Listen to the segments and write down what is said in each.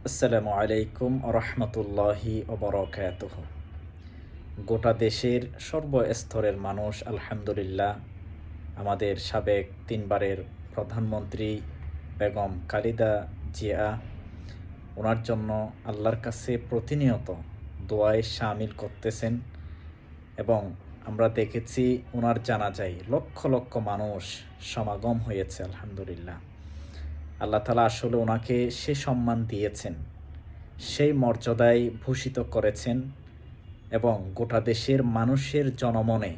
আসসালামু আলাইকুম রহমতুল্লাহি ওবরাকাতুহ। গোটা দেশের সর্বস্তরের মানুষ আলহামদুলিল্লাহ আমাদের সাবেক তিনবারের প্রধানমন্ত্রী বেগম খালেদা জিয়া ওনার জন্য আল্লাহর কাছে প্রতিনিয়ত দোয়ায় শামিল করতেছেন এবং আমরা দেখেছি ওনার জানাজায় লক্ষ লক্ষ মানুষ সমাগম হয়েছে। আলহামদুলিল্লাহ, আল্লাহ তাআলা আসলে ওনাকে সে সম্মান দিয়েছেন, সেই মর্যাদায় ভূষিত করেছেন এবং গোটা দেশের মানুষের জনমনে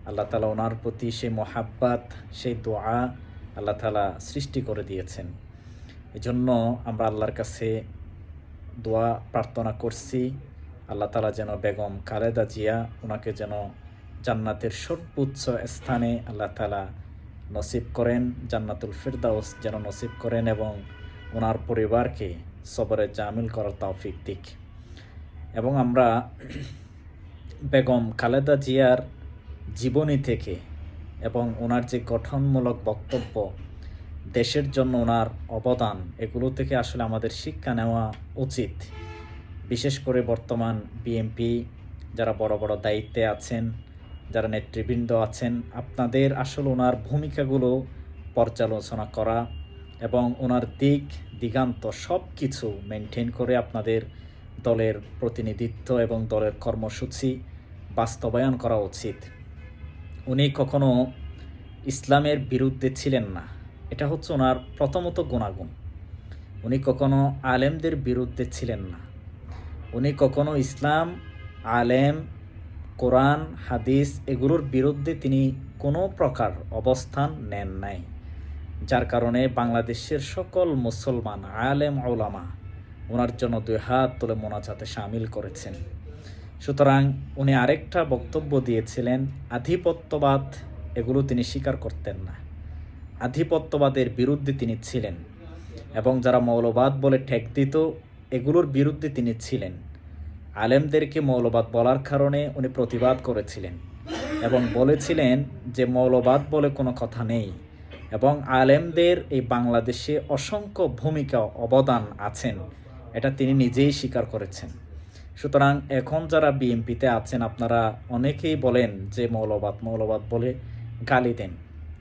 আল্লাহ তাআলা ওনার প্রতি সেই মহাব্বাত, সেই দোয়া আল্লাহ তাআলা সৃষ্টি করে দিয়েছেন। এজন্য আমরা আল্লাহর কাছে দোয়া প্রার্থনা করছি, আল্লাহ তাআলা যেন বেগম খালেদা জিয়া ওনাকে যেন জান্নাতের সর্বোচ্চ স্থানে আল্লাহ তাআলা নসিব করেন, জান্নাতুল ফিরদাউস যেন নসিব করেন এবং ওনার পরিবারকে সবরে জামিল করার তৌফিক দিক। এবং আমরা বেগম খালেদা জিয়ার জীবনী থেকে এবং ওনার যে গঠনমূলক বক্তব্য, দেশের জন্য ওনার অবদান, এগুলো থেকে আসলে আমাদের শিক্ষা নেওয়া উচিত। বিশেষ করে বর্তমান বিএনপি যারা বড় বড় দায়িত্বে আছেন, যারা নেতৃবৃন্দ আছেন, আপনাদের আসলে ওনার ভূমিকাগুলো পর্যালোচনা করা এবং ওনার দিগান্ত সব কিছু মেনটেন করে আপনাদের দলের প্রতিনিধিত্ব এবং দলের কর্মসূচি বাস্তবায়ন করা উচিত। উনি কখনো ইসলামের বিরুদ্ধে ছিলেন না, এটা হচ্ছে ওনার প্রথমত গুণাগুণ। উনি কখনো আলেমদের বিরুদ্ধে ছিলেন না, উনি কখনো ইসলাম, আলেম, কোরআন, হাদিস এগুলোর বিরুদ্ধে তিনি কোনো প্রকার অবস্থান নেন নাই, যার কারণে বাংলাদেশের সকল মুসলমান আলেম ওলামা ওনার জন্য দুই হাত তুলে মোনাজাতে শামিল করেছেন। সুতরাং উনি আরেকটা বক্তব্য দিয়েছিলেন, আধিপত্যবাদ এগুলো তিনি স্বীকার করতেন না, আধিপত্যবাদের বিরুদ্ধে তিনি ছিলেন এবং যারা মৌলবাদ বলে ঠেক দিত এগুলোর বিরুদ্ধে তিনি ছিলেন। আলেমদেরকে মৌলবাদ বলার কারণে উনি প্রতিবাদ করেছিলেন এবং বলেছিলেন যে মৌলবাদ বলে কোনো কথা নেই এবং আলেমদের এই বাংলাদেশে অসংখ্য ভূমিকা অবদান আছেন, এটা তিনি নিজেই স্বীকার করেছেন। সুতরাং এখন যারা বিএনপিতে আছেন আপনারা অনেকেই বলেন যে মৌলবাদ বলে গালি দেন।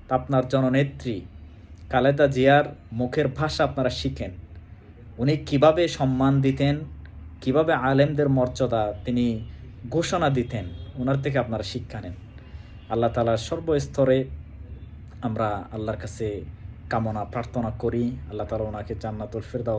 তা আপনার জননেত্রী খালেদা জিয়ার মুখের ভাষা আপনারা শিখেন, উনি কিভাবে সম্মান দিতেন, কিভাবে আলেমদের মর্যাদা তিনি ঘোষণা দিতেন, ওনার থেকে আপনারা শিক্ষা নেন। আল্লাহ তাআলার সর্বস্তরে আমরা আল্লাহর কাছে কামনা প্রার্থনা করি, আল্লাহ তাআলা ওনাকে জান্নাতুল ফিরদাউস